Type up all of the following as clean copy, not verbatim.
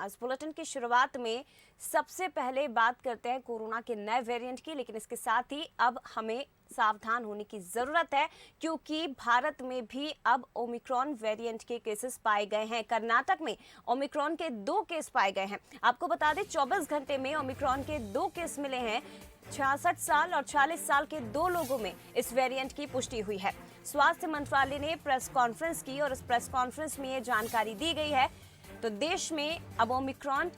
इस बुलेटिन की शुरुआत में सबसे पहले बात करते हैं कोरोना के नए वेरिएंट की, लेकिन इसके साथ ही अब हमें सावधान होने की जरूरत है क्योंकि भारत में भी अब ओमिक्रॉन वेरिएंट के केसेस पाए गए हैं। कर्नाटक में ओमिक्रॉन के 2 केस पाए गए हैं। आपको बता दें 24 घंटे में ओमिक्रॉन के 2 केस मिले हैं। 66 साल और 40 साल के 2 लोगों में इस वेरिएंट की पुष्टि हुई है। स्वास्थ्य मंत्रालय ने प्रेस कॉन्फ्रेंस की और इस प्रेस कॉन्फ्रेंस में ये जानकारी दी गई है। तो देश में अब ओमिक्रॉन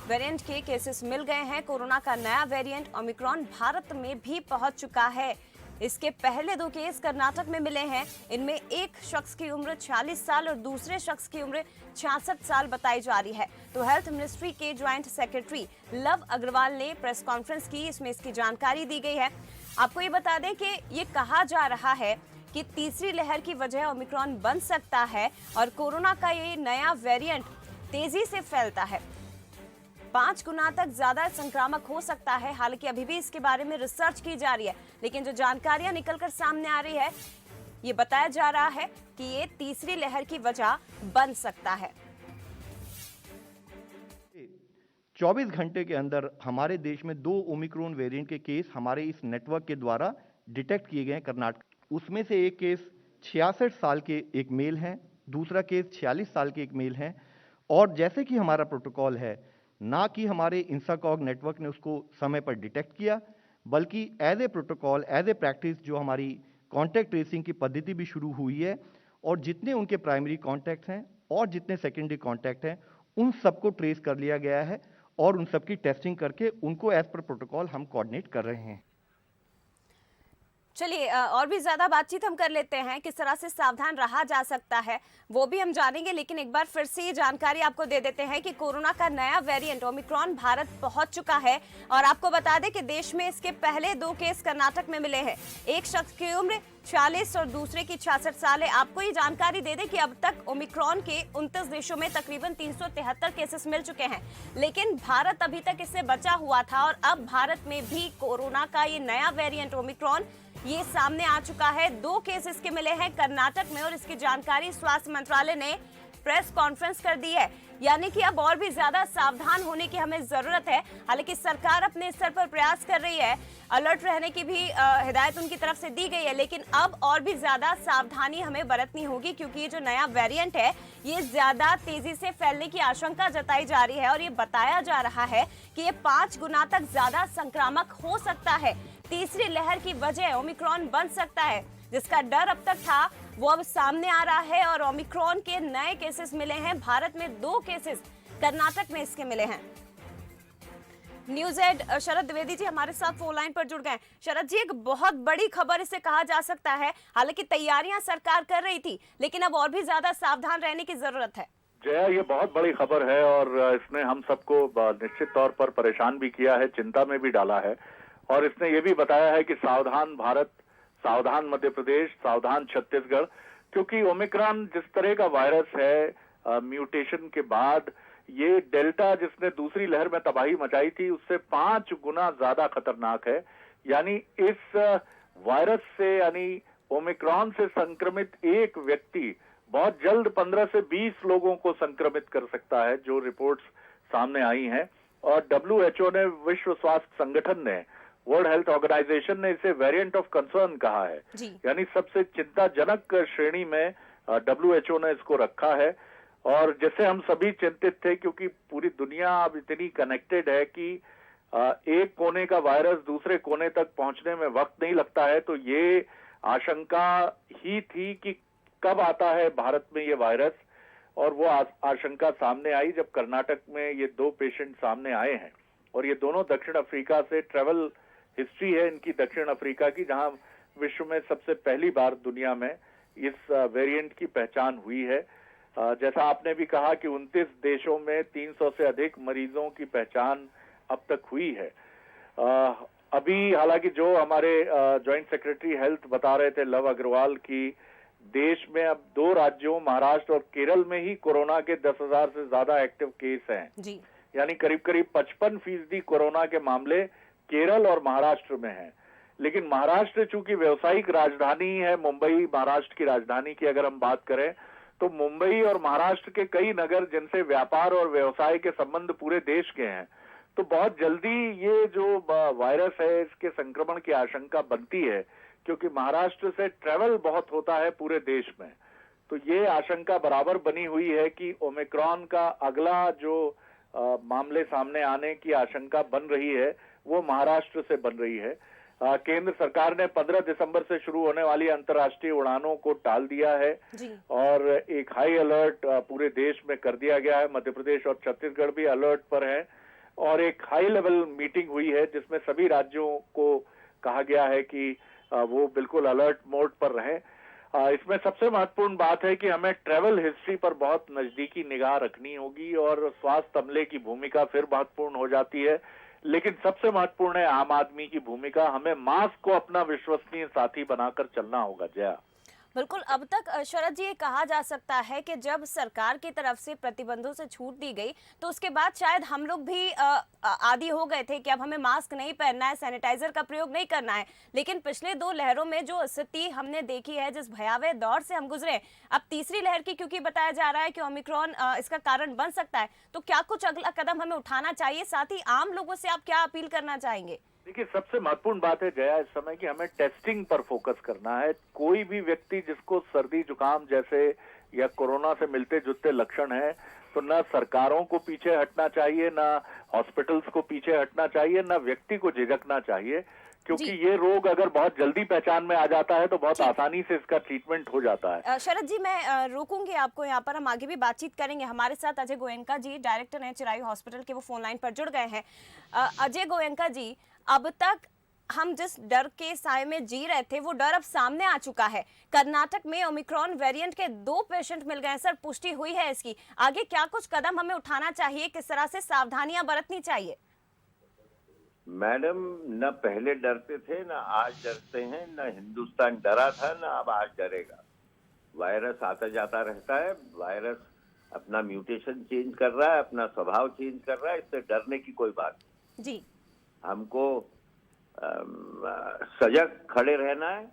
वेरिएंट के केसेस मिल गए हैं। कोरोना का नया वेरिएंट ओमिक्रॉन भारत में भी पहुंच चुका है। इसके पहले 2 केस कर्नाटक में मिले हैं। इनमें एक शख्स की उम्र 46 साल और दूसरे शख्स की उम्र 66 साल बताई जा रही है। तो हेल्थ मिनिस्ट्री के ज्वाइंट सेक्रेटरी लव अग्रवाल ने प्रेस कॉन्फ्रेंस की, इसमें इसकी जानकारी दी गई है। आपको ये बता दें कि ये कहा जा रहा है कि तीसरी लहर की वजह ओमिक्रॉन बन सकता है और कोरोना का ये नया वेरिएंट तेजी से फैलता है। 5 गुना तक ज्यादा संक्रामक हो सकता है। हालांकि अभी भी इसके बारे में रिसर्च की जा रही है, लेकिन जो जानकारियां निकलकर सामने आ रही है, ये बताया जा रहा है कि ये तीसरी लहर की वजह बन सकता है। 24 घंटे के अंदर हमारे देश में 2 ओमिक्रॉन वेरिएंट के केस हमारे इस नेटवर्क के द्वारा डिटेक्ट किए गए हैं कर्नाटक। उसमें से एक केस 66 साल के एक मेल हैं, दूसरा केस 46 साल के एक मेल हैं। और जैसे कि हमारा प्रोटोकॉल है, ना कि हमारे इंसाकॉग नेटवर्क ने उसको समय पर डिटेक्ट किया, बल्कि as a protocol, as a practice जो हमारी कॉन्टैक्ट ट्रेसिंग की पद्धति भी शुरू हुई है और जितने उनके प्राइमरी कॉन्टैक्ट हैं और जितने सेकेंडरी कॉन्टैक्ट हैं उन सबको ट्रेस कर लिया गया है और उन सबकी टेस्टिंग करके उनको एज पर प्रोटोकॉल हम कोऑर्डिनेट कर रहे हैं। चलिए और भी ज्यादा बातचीत हम कर लेते हैं, किस तरह से सावधान रहा जा सकता है वो भी हम जानेंगे। लेकिन एक बार फिर से ये जानकारी आपको दे देते हैं कि कोरोना का नया वेरिएंट ओमिक्रॉन भारत पहुंच चुका है। और आपको बता दें कि देश में इसके पहले 2 केस कर्नाटक में मिले हैं। एक शख्स की उम्र 40 और दूसरे की 66 साल है। आपको ये जानकारी दे दें कि अब तक ओमिक्रॉन के 29 देशों में तकरीबन 373 केसेस मिल चुके हैं, लेकिन भारत अभी तक इससे बचा हुआ था और अब भारत में भी कोरोना का ये नया वेरिएंट ओमिक्रॉन ये सामने आ चुका है। 2 केस इसके मिले हैं कर्नाटक में और इसकी जानकारी स्वास्थ्य मंत्रालय ने प्रेस कॉन्फ्रेंस कर दी है। यानी कि अब और भी ज्यादा सावधान होने की हमें जरूरत है। हालांकि सरकार अपने स्तर पर प्रयास कर रही है, अलर्ट रहने की भी हिदायत उनकी तरफ से दी गई है, लेकिन अब और भी ज्यादा सावधानी हमें बरतनी होगी क्योंकि ये जो नया वेरिएंट है ये ज्यादा तेजी से फैलने की आशंका जताई जा रही है और ये बताया जा रहा है कि ये 5 गुना तक ज्यादा संक्रामक हो सकता है। तीसरी लहर की वजह ओमिक्रॉन बन सकता है, जिसका डर अब तक था वो अब सामने आ रहा है और ओमिक्रॉन के नए केसेस मिले हैं। भारत में 2 केसेस कर्नाटक में इसके मिले हैं। न्यूज एड शरद द्विवेदी जी हमारे साथ फोन लाइन पर जुड़ गए। शरद जी, एक बहुत बड़ी खबर इसे कहा जा सकता है। हालांकि तैयारियां सरकार कर रही थी, लेकिन अब और भी ज्यादा सावधान रहने की जरूरत है। जया, ये बहुत बड़ी खबर है और इसने हम सबको निश्चित तौर पर परेशान भी किया है, चिंता में भी डाला है। और इसने ये भी बताया है कि सावधान भारत, सावधान मध्य प्रदेश, सावधान छत्तीसगढ़, क्योंकि ओमिक्रॉन जिस तरह का वायरस है, म्यूटेशन के बाद ये डेल्टा जिसने दूसरी लहर में तबाही मचाई थी उससे 5 गुना ज्यादा खतरनाक है। यानी इस वायरस से, यानी ओमिक्रॉन से संक्रमित एक व्यक्ति बहुत जल्द 15 से 20 लोगों को संक्रमित कर सकता है, जो रिपोर्ट्स सामने आई हैं। और WHO ने, विश्व स्वास्थ्य संगठन ने, वर्ल्ड हेल्थ ऑर्गेनाइजेशन ने इसे वेरिएंट ऑफ कंसर्न कहा है। यानी सबसे चिंताजनक श्रेणी में WHO ने इसको रखा है। और जैसे हम सभी चिंतित थे क्योंकि पूरी दुनिया अब इतनी कनेक्टेड है कि एक कोने का वायरस दूसरे कोने तक पहुंचने में वक्त नहीं लगता है, तो ये आशंका ही थी कि कब आता है भारत में ये वायरस। और वो आशंका सामने आई जब कर्नाटक में ये 2 पेशेंट सामने आए हैं। और ये दोनों दक्षिण अफ्रीका से, ट्रेवल हिस्ट्री है इनकी दक्षिण अफ्रीका की, जहां विश्व में सबसे पहली बार दुनिया में इस वेरिएंट की पहचान हुई है। जैसा आपने भी कहा कि 29 देशों में 300 से अधिक मरीजों की पहचान अब तक हुई है। अभी हालांकि जो हमारे ज्वाइंट सेक्रेटरी हेल्थ बता रहे थे, लव अग्रवाल, की देश में अब 2 राज्यों महाराष्ट्र और केरल में ही कोरोना के 10,000 से ज्यादा एक्टिव केस हैं। यानी करीब करीब 55% कोरोना के मामले केरल और महाराष्ट्र में हैं। लेकिन महाराष्ट्र चूंकि व्यवसायिक राजधानी है, मुंबई महाराष्ट्र की राजधानी की अगर हम बात करें, तो मुंबई और महाराष्ट्र के कई नगर जिनसे व्यापार और व्यवसाय के संबंध पूरे देश के हैं, तो बहुत जल्दी ये जो वायरस है इसके संक्रमण की आशंका बनती है, क्योंकि महाराष्ट्र से ट्रेवल बहुत होता है पूरे देश में। तो ये आशंका बराबर बनी हुई है कि ओमिक्रॉन का अगला जो मामले सामने आने की आशंका बन रही है वो महाराष्ट्र से बन रही है। केंद्र सरकार ने 15 दिसंबर से शुरू होने वाली अंतर्राष्ट्रीय उड़ानों को टाल दिया है और एक हाई अलर्ट पूरे देश में कर दिया गया है। मध्य प्रदेश और छत्तीसगढ़ भी अलर्ट पर है और एक हाई लेवल मीटिंग हुई है जिसमें सभी राज्यों को कहा गया है कि वो बिल्कुल अलर्ट मोड पर रहें। इसमें सबसे महत्वपूर्ण बात है कि हमें ट्रैवल हिस्ट्री पर बहुत नजदीकी निगाह रखनी होगी और स्वास्थ्य अमले की भूमिका फिर महत्वपूर्ण हो जाती है, लेकिन सबसे महत्वपूर्ण है आम आदमी की भूमिका। हमें मास्क को अपना विश्वसनीय साथी बनाकर चलना होगा। जया बिल्कुल, अब तक शरद जी ये कहा जा सकता है कि जब सरकार की तरफ से प्रतिबंधों से छूट दी गई तो उसके बाद शायद हम लोग भी आदी हो गए थे कि अब हमें मास्क नहीं पहनना है, सैनिटाइजर का प्रयोग नहीं करना है। लेकिन पिछले 2 लहरों में जो स्थिति हमने देखी है, जिस भयावह दौर से हम गुजरे, अब तीसरी लहर की क्योंकि बताया जा रहा है कि ओमिक्रॉन इसका कारण बन सकता है, तो क्या कुछ अगला कदम हमें उठाना चाहिए? साथ ही आम लोगों से आप क्या अपील करना चाहेंगे? देखिए, सबसे महत्वपूर्ण बात है जया इस समय कि हमें टेस्टिंग पर फोकस करना है। कोई भी व्यक्ति जिसको सर्दी जुकाम जैसे या कोरोना से मिलते जुलते लक्षण है, तो न सरकारों को पीछे हटना चाहिए, न हॉस्पिटल्स को पीछे हटना चाहिए, न व्यक्ति को झिझकना चाहिए, क्योंकि ये रोग अगर बहुत जल्दी पहचान में आ जाता है तो बहुत आसानी से इसका ट्रीटमेंट हो जाता है। शरद जी, मैं रोकूंगी आपको यहाँ पर, हम आगे भी बातचीत करेंगे। हमारे साथ अजय गोयनका जी, डायरेक्टर हैं चिरायू हॉस्पिटल के, वो फोन लाइन पर जुड़ गए हैं। अजय गोयनका जी, अब तक हम जिस डर के साए में जी रहे थे वो डर अब सामने आ चुका है। कर्नाटक में ओमिक्रॉन वेरिएंट के 2 पेशेंट मिल गए हैं सर, पुष्टि हुई है इसकी। आगे क्या कुछ कदम हमें उठाना चाहिए, किस तरह से सावधानियां बरतनी चाहिए? मैडम, न पहले डरते थे, न आज डरते हैं। न हिंदुस्तान डरा था, न अब आज डरेगा। वायरस आता जाता रहता है, वायरस अपना म्यूटेशन चेंज कर रहा है, अपना स्वभाव चेंज कर रहा है, इससे डरने की कोई बात नहीं। जी, हमको सजग खड़े रहना है।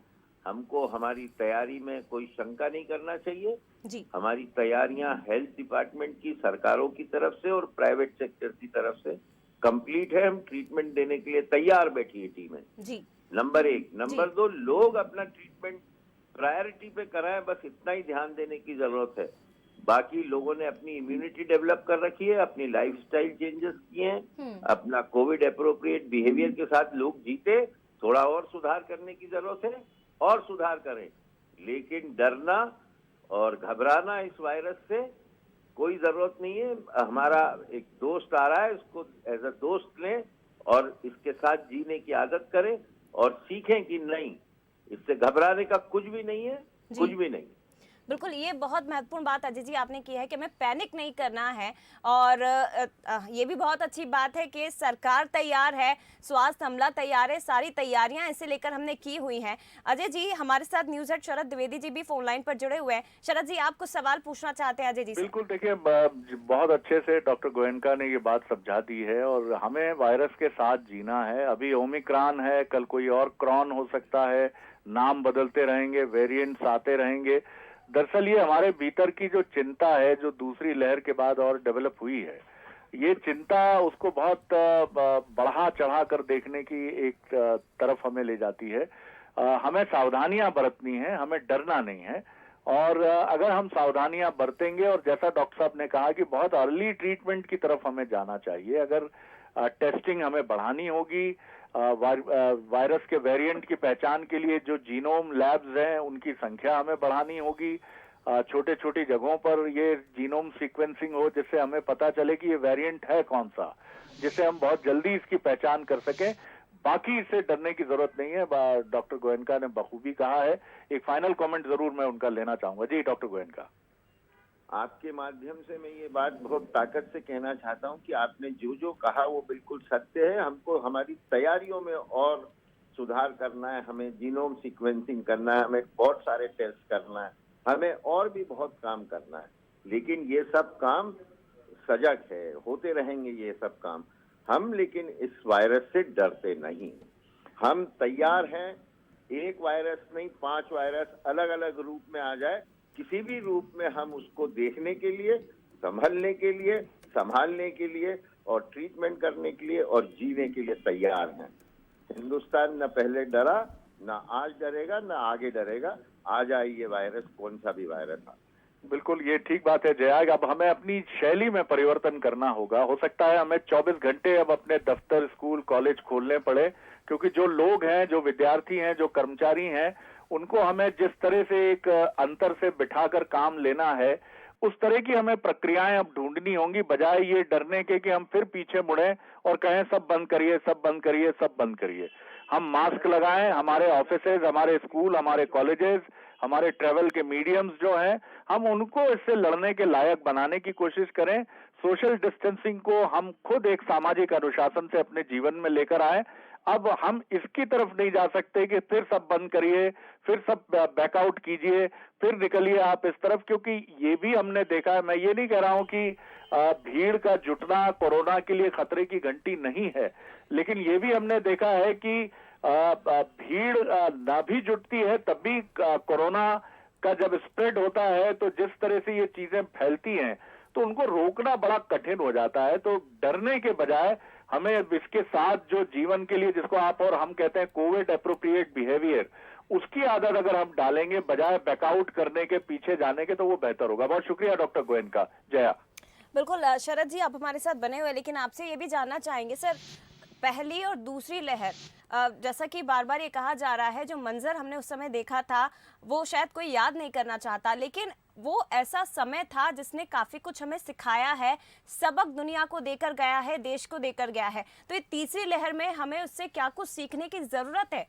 हमको हमारी तैयारी में कोई शंका नहीं करना चाहिए जी। हमारी तैयारियां हेल्थ डिपार्टमेंट की, सरकारों की तरफ से और प्राइवेट सेक्टर की तरफ से कंप्लीट है। हम ट्रीटमेंट देने के लिए तैयार बैठी है टीमें जी। नंबर 1। नंबर 2, लोग अपना ट्रीटमेंट प्रायोरिटी पे कराएं, बस इतना ही ध्यान देने की जरूरत है। बाकी लोगों ने अपनी इम्यूनिटी डेवलप कर रखी है, अपनी लाइफस्टाइल चेंजेस किए हैं, अपना कोविड अप्रोप्रिएट बिहेवियर के साथ लोग जीते। थोड़ा और सुधार करने की जरूरत है और सुधार करें, लेकिन डरना और घबराना इस वायरस से कोई जरूरत नहीं है। हमारा एक दोस्त आ रहा है, उसको एज अ दोस्त लें और इसके साथ जीने की आदत करें और सीखें कि नहीं, इससे घबराने का कुछ भी नहीं है, कुछ भी नहीं। बिल्कुल, ये बहुत महत्वपूर्ण बात अजय जी आपने की है कि हमें पैनिक नहीं करना है। और ये भी बहुत अच्छी बात है कि सरकार तैयार है, स्वास्थ्य अमला तैयार है, सारी तैयारियां इसे लेकर हमने की हुई हैं। अजय जी, हमारे साथ न्यूज हेड शरद द्विवेदी जी भी फोन लाइन पर जुड़े हुए हैं। शरद जी, आप कुछ सवाल पूछना चाहते हैं अजय जी से? बिल्कुल, देखिए, बहुत अच्छे से डॉक्टर गोयनका ने ये बात समझा दी है और हमें वायरस के साथ जीना है। अभी ओमिक्रॉन है, कल कोई और क्रॉन हो सकता है, नाम बदलते रहेंगे, वेरिएंट्स आते रहेंगे। दरअसल ये हमारे भीतर की जो चिंता है, जो दूसरी लहर के बाद और डेवलप हुई है, ये चिंता उसको बहुत बढ़ा चढ़ा कर देखने की एक तरफ हमें ले जाती है। हमें सावधानियां बरतनी है, हमें डरना नहीं है। और अगर हम सावधानियां बरतेंगे और जैसा डॉक्टर साहब ने कहा कि बहुत अर्ली ट्रीटमेंट की तरफ हमें जाना चाहिए। अगर टेस्टिंग हमें बढ़ानी होगी, वायरस के वेरिएंट की पहचान के लिए जो जीनोम लैब्स हैं उनकी संख्या हमें बढ़ानी होगी। छोटे छोटी जगहों पर ये जीनोम सीक्वेंसिंग हो, जिससे हमें पता चले कि ये वेरिएंट है कौन सा, जिससे हम बहुत जल्दी इसकी पहचान कर सकें। बाकी इससे डरने की जरूरत नहीं है। डॉक्टर गोयनका ने बखूबी कहा है। एक फाइनल कमेंट जरूर मैं उनका लेना चाहूंगा। जी डॉक्टर गोयनका, आपके माध्यम से मैं ये बात बहुत ताकत से कहना चाहता हूं कि आपने जो जो कहा वो बिल्कुल सत्य है। हमको हमारी तैयारियों में और सुधार करना है, हमें जीनोम सीक्वेंसिंग करना है, हमें बहुत सारे टेस्ट करना है, हमें और भी बहुत काम करना है। लेकिन ये सब काम सजग है, होते रहेंगे ये सब काम। हम लेकिन इस वायरस से डरते नहीं, हम तैयार हैं। एक वायरस नहीं, 5 वायरस अलग अलग रूप में आ जाए, किसी भी रूप में हम उसको देखने के लिए, संभालने के लिए और ट्रीटमेंट करने के लिए और जीने के लिए तैयार हैं। हिंदुस्तान न पहले डरा, न आज डरेगा, न आगे डरेगा। आ जाए ये वायरस, कौन सा भी वायरस आ। बिल्कुल, ये ठीक बात है जया। अब हमें अपनी शैली में परिवर्तन करना होगा। हो सकता है हमें 24 घंटे अब अपने दफ्तर, स्कूल, कॉलेज खोलने पड़े, क्योंकि जो लोग हैं, जो विद्यार्थी हैं, जो कर्मचारी हैं, उनको हमें जिस तरह से एक अंतर से बिठाकर काम लेना है, उस तरह की हमें प्रक्रियाएं अब ढूंढनी होंगी, बजाय ये डरने के कि हम फिर पीछे मुड़े और कहें सब बंद करिए, सब बंद करिए, सब बंद करिए। हम मास्क लगाएं, हमारे ऑफिसेज, हमारे स्कूल, हमारे कॉलेजेस, हमारे ट्रेवल के मीडियम्स जो हैं, हम उनको इससे लड़ने के लायक बनाने की कोशिश करें। सोशल डिस्टेंसिंग को हम खुद एक सामाजिक अनुशासन से अपने जीवन में लेकर आए। अब हम इसकी तरफ नहीं जा सकते कि फिर सब बंद करिए, फिर सब बैकआउट कीजिए, फिर निकलिए आप इस तरफ, क्योंकि ये भी हमने देखा है। मैं ये नहीं कह रहा हूं कि भीड़ का जुटना कोरोना के लिए खतरे की घंटी नहीं है, लेकिन ये भी हमने देखा है कि भीड़ ना भी जुटती है तब भी कोरोना का जब स्प्रेड होता है तो जिस तरह से ये चीजें फैलती हैं तो उनको रोकना बड़ा कठिन हो जाता है। तो डरने के बजाय हमें इसके साथ जो जीवन के लिए, जिसको आप और हम कहते हैं कोविड एप्रोप्रिएट बिहेवियर, उसकी आदत अगर हम डालेंगे बजाय बैकआउट करने के, पीछे जाने के, तो वो बेहतर होगा। बहुत शुक्रिया डॉक्टर गोयन का। जया। बिल्कुल शरद जी, आप हमारे साथ बने हुए, लेकिन आपसे ये भी जानना चाहेंगे सर, पहली और दूसरी लहर, जैसा कि बार बार ये कहा जा रहा है, जो मंजर हमने उस समय देखा था वो शायद कोई याद नहीं करना चाहता, लेकिन वो ऐसा समय था जिसने काफी कुछ हमें सिखाया है, सबक दुनिया को देकर गया है, देश को देकर गया है। तो ये तीसरी लहर में हमें उससे क्या कुछ सीखने की जरूरत है?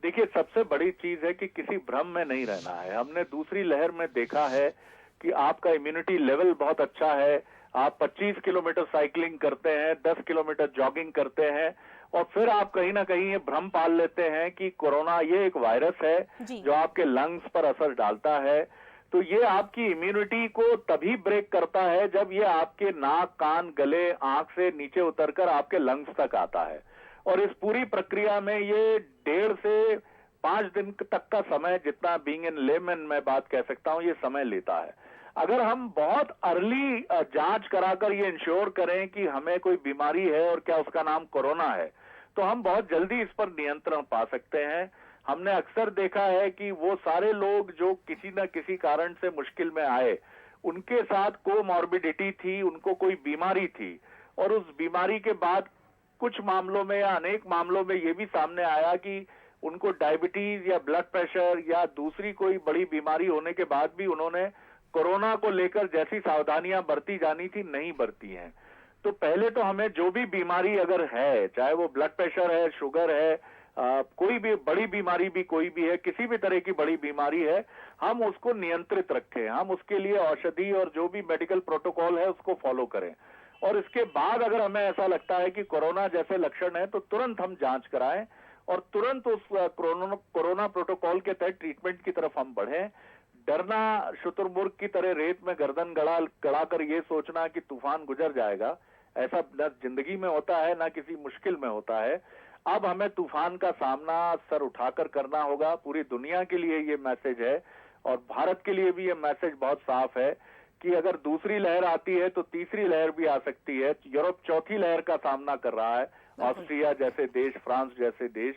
देखिए, सबसे बड़ी चीज है कि किसी भ्रम में नहीं रहना है। हमने दूसरी लहर में देखा है कि आपका इम्यूनिटी लेवल बहुत अच्छा है, आप 25 किलोमीटर साइकिलिंग करते हैं, 10 किलोमीटर जॉगिंग करते हैं, और फिर आप कहीं ना कहीं ये भ्रम पाल लेते हैं कि कोरोना ये एक वायरस है जो आपके लंग्स पर असर डालता है। तो ये आपकी इम्यूनिटी को तभी ब्रेक करता है जब ये आपके नाक, कान, गले, आंख से नीचे उतरकर आपके लंग्स तक आता है। और इस पूरी प्रक्रिया में ये 1.5 से 5 दिन तक का समय, जितना बीइंग इन लेमन मैं बात कह सकता हूं, ये समय लेता है। अगर हम बहुत अर्ली जांच कराकर ये इंश्योर करें कि हमें कोई बीमारी है और क्या उसका नाम कोरोना है, तो हम बहुत जल्दी इस पर नियंत्रण पा सकते हैं। हमने अक्सर देखा है कि वो सारे लोग जो किसी न किसी कारण से मुश्किल में आए, उनके साथ कोमॉर्बिडिटी थी, उनको कोई बीमारी थी, और उस बीमारी के बाद कुछ मामलों में या अनेक मामलों में ये भी सामने आया कि उनको डायबिटीज या ब्लड प्रेशर या दूसरी कोई बड़ी बीमारी होने के बाद भी उन्होंने कोरोना को लेकर जैसी सावधानियां बरती जानी थी नहीं बरती हैं। तो पहले तो हमें जो भी बीमारी अगर है, चाहे वो ब्लड प्रेशर है, शुगर है, कोई भी बड़ी बीमारी भी कोई भी है, किसी भी तरह की बड़ी बीमारी है, हम उसको नियंत्रित रखें, हम उसके लिए औषधि और जो भी मेडिकल प्रोटोकॉल है उसको फॉलो करें। और इसके बाद अगर हमें ऐसा लगता है कि कोरोना जैसे लक्षण है तो तुरंत हम जांच कराएं और तुरंत उस कोरोना प्रोटोकॉल के तहत ट्रीटमेंट की तरफ हम बढ़ें। डरना, शुतुरमुर्ग की तरह रेत में गर्दन गड़ाकर ये सोचना कि तूफान गुजर जाएगा, ऐसा न जिंदगी में होता है ना किसी मुश्किल में होता है। अब हमें तूफान का सामना सर उठाकर करना होगा। पूरी दुनिया के लिए ये मैसेज है और भारत के लिए भी ये मैसेज बहुत साफ है कि अगर दूसरी लहर आती है तो तीसरी लहर भी आ सकती है। यूरोप चौथी लहर का सामना कर रहा है, ऑस्ट्रिया जैसे देश, फ्रांस जैसे देश।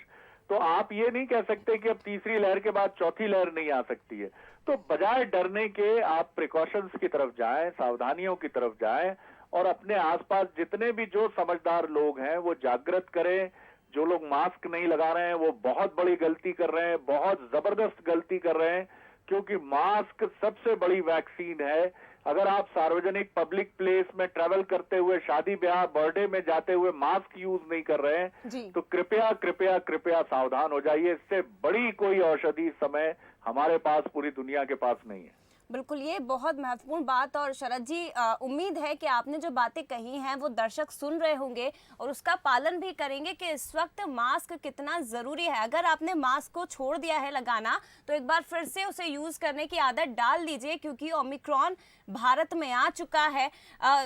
तो आप ये नहीं कह सकते कि अब तीसरी लहर के बाद चौथी लहर नहीं आ सकती है। तो बजाय डरने के आप प्रिकॉशंस की तरफ जाएं, सावधानियों की तरफ जाएं और अपने आसपास जितने भी जो समझदार लोग हैं वो जागृत करें। जो लोग मास्क नहीं लगा रहे हैं वो बहुत बड़ी गलती कर रहे हैं, बहुत जबरदस्त गलती कर रहे हैं, क्योंकि मास्क सबसे बड़ी वैक्सीन है। अगर आप सार्वजनिक पब्लिक प्लेस में ट्रैवल करते हुए, शादी ब्याह, बर्थडे में जाते हुए मास्क यूज नहीं कर रहे हैं तो कृपया कृपया कृपया सावधान हो जाइए। इससे बड़ी कोई औषधि इस समय हमारे पास, पूरी दुनिया के पास नहीं है। बिल्कुल, ये बहुत महत्वपूर्ण बात। और शरद जी, उम्मीद है कि आपने जो बातें कही हैं वो दर्शक सुन रहे होंगे और उसका पालन भी करेंगे कि इस वक्त मास्क कितना ज़रूरी है। अगर आपने मास्क को छोड़ दिया है लगाना तो एक बार फिर से उसे यूज़ करने की आदत डाल दीजिए, क्योंकि ओमिक्रॉन भारत में आ चुका है।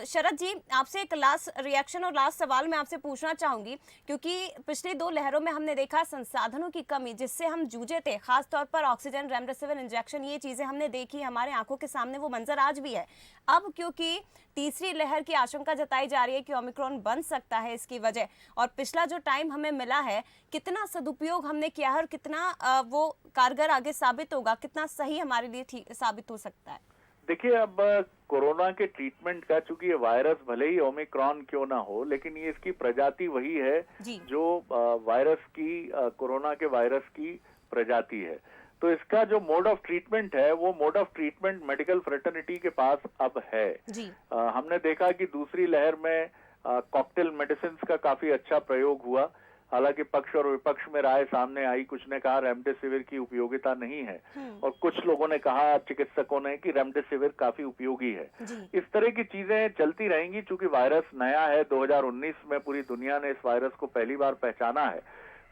शरद जी, आपसे एक लास्ट रिएक्शन और लास्ट सवाल मैं आपसे पूछना चाहूंगी, क्योंकि पिछली 2 लहरों में हमने देखा संसाधनों की कमी जिससे हम जूझे थे, खासतौर पर ऑक्सीजन, रेमडेसिविर इंजेक्शन, ये चीजें हमने देखी, हमारे आंखों के सामने वो मंजर आज भी है। अब क्योंकि तीसरी लहर की आशंका जताई जा रही है कि ओमिक्रॉन बन सकता है इसकी वजह, और पिछला जो टाइम हमें मिला है, कितना सदुपयोग हमने किया है और कितना वो कारगर आगे साबित होगा, कितना सही हमारे लिए साबित हो सकता है? देखिए, अब कोरोना के ट्रीटमेंट का, चूंकि ये वायरस भले ही ओमिक्रॉन क्यों ना हो, लेकिन ये इसकी प्रजाति वही है जो वायरस की, कोरोना के वायरस की प्रजाति है। तो इसका जो मोड ऑफ ट्रीटमेंट है, वो mode of treatment medical fraternity के पास अब है। हमने देखा कि दूसरी लहर में कॉकटेल मेडिसिन का काफी अच्छा प्रयोग हुआ। हालांकि पक्ष और विपक्ष में राय सामने आई, कुछ ने कहा रेमडेसिविर की उपयोगिता नहीं है और कुछ लोगों ने कहा, चिकित्सकों ने, कि रेमडेसिविर काफी उपयोगी है। इस तरह की चीजें चलती रहेंगी, चूंकि वायरस नया है, 2019 में पूरी दुनिया ने इस वायरस को पहली बार पहचाना है,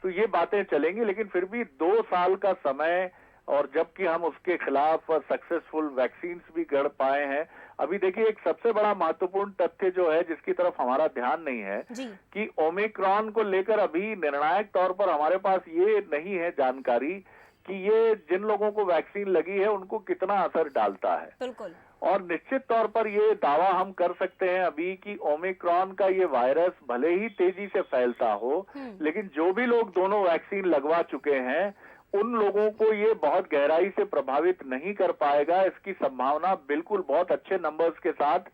तो ये बातें चलेंगी। लेकिन फिर भी 2 साल का समय, और जबकि हम उसके खिलाफ सक्सेसफुल वैक्सीन भी गढ़ पाए हैं। अभी देखिए, एक सबसे बड़ा महत्वपूर्ण तथ्य जो है, जिसकी तरफ हमारा ध्यान नहीं है, कि ओमिक्रॉन को लेकर अभी निर्णायक तौर पर हमारे पास ये नहीं है जानकारी कि ये जिन लोगों को वैक्सीन लगी है उनको कितना असर डालता है। बिल्कुल। और निश्चित तौर पर ये दावा हम कर सकते हैं अभी कि ओमिक्रॉन का ये वायरस भले ही तेजी से फैलता हो, लेकिन जो भी लोग दोनों वैक्सीन लगवा चुके हैं उन लोगों को ये बहुत गहराई से प्रभावित नहीं कर पाएगा। इसकी संभावना बिल्कुल बहुत अच्छे नंबर्स के साथ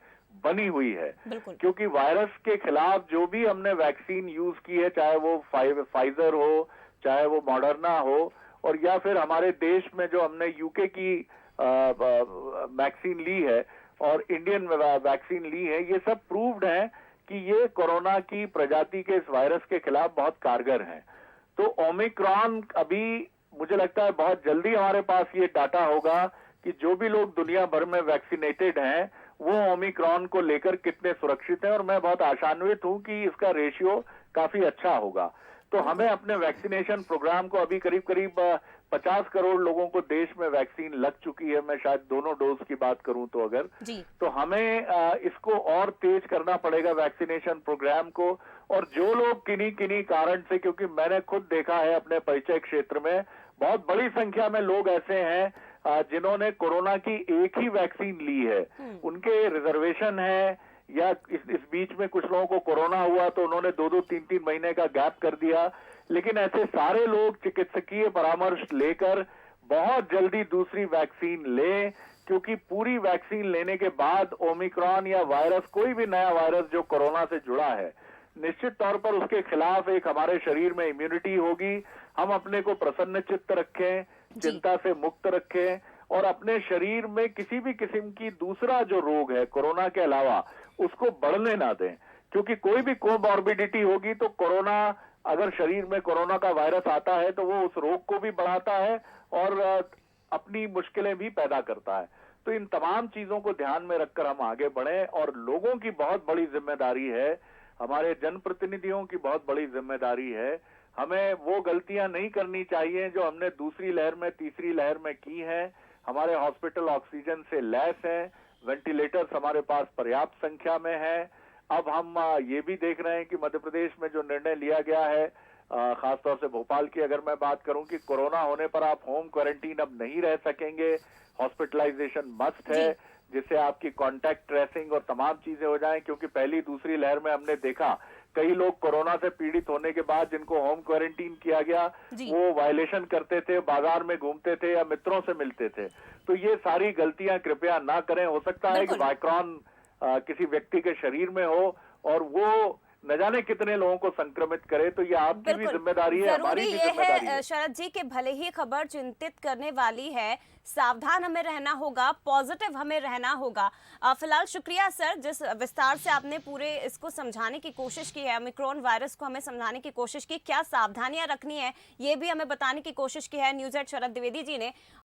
बनी हुई है, क्योंकि वायरस के खिलाफ जो भी हमने वैक्सीन यूज की है, चाहे वो फाइजर हो, चाहे वो मॉडर्ना हो, और या फिर हमारे देश में जो हमने यूके की वैक्सीन ली है और इंडियन वैक्सीन ली है, ये सब प्रूव्ड है कि ये कोरोना की प्रजाति के इस वायरस के खिलाफ बहुत कारगर हैं। तो ओमिक्रॉन अभी मुझे लगता है बहुत जल्दी हमारे पास ये डाटा होगा कि जो भी लोग दुनिया भर में वैक्सीनेटेड हैं वो ओमिक्रॉन को लेकर कितने सुरक्षित हैं, और मैं बहुत आशान्वित हूं कि इसका रेशियो काफी अच्छा होगा। तो हमें अपने वैक्सीनेशन प्रोग्राम को, अभी करीब करीब 50 करोड़ लोगों को देश में वैक्सीन लग चुकी है, मैं शायद दोनों डोज की बात करूं तो, अगर तो हमें इसको और तेज करना पड़ेगा वैक्सीनेशन प्रोग्राम को। और जो लोग किन्हीं कारण से, क्योंकि मैंने खुद देखा है अपने परिचय क्षेत्र में, बहुत बड़ी संख्या में लोग ऐसे हैं जिन्होंने कोरोना की एक ही वैक्सीन ली है, उनके रिजर्वेशन है, या इस बीच में कुछ लोगों को कोरोना हुआ तो उन्होंने 2-2, 3-3 महीने का गैप कर दिया। लेकिन ऐसे सारे लोग चिकित्सकीय परामर्श लेकर बहुत जल्दी दूसरी वैक्सीन लें, क्योंकि पूरी वैक्सीन लेने के बाद ओमिक्रॉन या वायरस, कोई भी नया वायरस जो कोरोना से जुड़ा है, निश्चित तौर पर उसके खिलाफ एक हमारे शरीर में इम्यूनिटी होगी। हम अपने को प्रसन्न चित्त रखें, चिंता से मुक्त रखें, और अपने शरीर में किसी भी किस्म की दूसरा जो रोग है कोरोना के अलावा उसको बढ़ने ना दें, क्योंकि कोई भी कोमॉर्बिडिटी होगी तो कोरोना, अगर शरीर में कोरोना का वायरस आता है तो वो उस रोग को भी बढ़ाता है और अपनी मुश्किलें भी पैदा करता है। तो इन तमाम चीजों को ध्यान में रखकर हम आगे बढ़ें, और लोगों की बहुत बड़ी जिम्मेदारी है, हमारे जनप्रतिनिधियों की बहुत बड़ी जिम्मेदारी है। हमें वो गलतियां नहीं करनी चाहिए जो हमने दूसरी लहर में, तीसरी लहर में की हैं। हमारे हॉस्पिटल ऑक्सीजन से लैस हैं, वेंटिलेटर्स हमारे पास पर्याप्त संख्या में है। अब हम ये भी देख रहे हैं कि मध्य प्रदेश में जो निर्णय लिया गया है, खासतौर से भोपाल की अगर मैं बात करूं, कि कोरोना होने पर आप होम क्वारंटीन अब नहीं रह सकेंगे, हॉस्पिटलाइजेशन मस्ट है, जिससे आपकी कॉन्टैक्ट ट्रेसिंग और तमाम चीजें हो जाएं। क्योंकि पहली दूसरी लहर में हमने देखा कई लोग कोरोना से पीड़ित होने के बाद जिनको होम क्वारंटीन किया गया, वो वायलेशन करते थे, बाजार में घूमते थे या मित्रों से मिलते थे। तो ये सारी गलतियां कृपया ना करें। हो सकता है कि माइक्रॉन किसी व्यक्ति के शरीर में हो और वो न जाने कितने लोगों को संक्रमित करे, तो ये आपकी भी जिम्मेदारी है, हमारी भी जिम्मेदारी है। शरद जी, के भले ही खबर चिंतित करने वाली है, सावधान हमें रहना होगा, पॉजिटिव हमें रहना होगा। फिलहाल शुक्रिया सर, जिस विस्तार से आपने पूरे इसको समझाने की कोशिश की है, ओमिक्रॉन वायरस को हमें समझाने की कोशिश की, क्या सावधानियां रखनी है ये भी हमें बताने की कोशिश की है न्यूज़8 शरद द्विवेदी जी ने।